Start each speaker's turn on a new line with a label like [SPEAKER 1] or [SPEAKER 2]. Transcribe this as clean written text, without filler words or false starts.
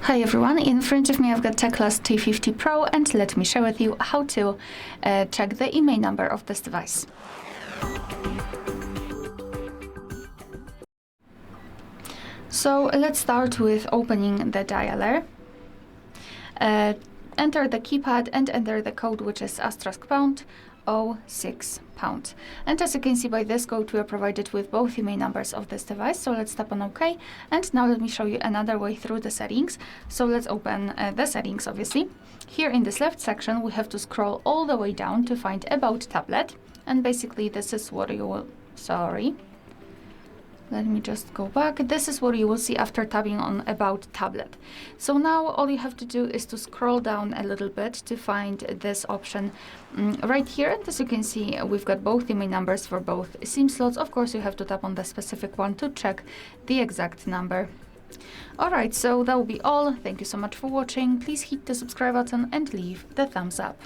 [SPEAKER 1] Hi everyone, in front of me I've got TECLAST T50 Pro, and let me share with you how to check the IMEI number of this device. So let's start with opening the dialer. Enter the keypad and enter the code, which is *##06#. And as you can see by this code, we are provided with both IMEI numbers of this device. So let's tap on OK. And now let me show you another way through the settings. So let's open the settings, obviously. Here in this left section, we have to scroll all the way down to find About Tablet. And basically, this is what you will... Let me just go back. This is what you will see after tapping on About Tablet. So now all you have to do is to scroll down a little bit to find this option right here. And as you can see, we've got both IMEI numbers for both SIM slots. Of course, you have to tap on the specific one to check the exact number. Alright, so that will be all. Thank you so much for watching. Please hit the subscribe button and leave the thumbs up.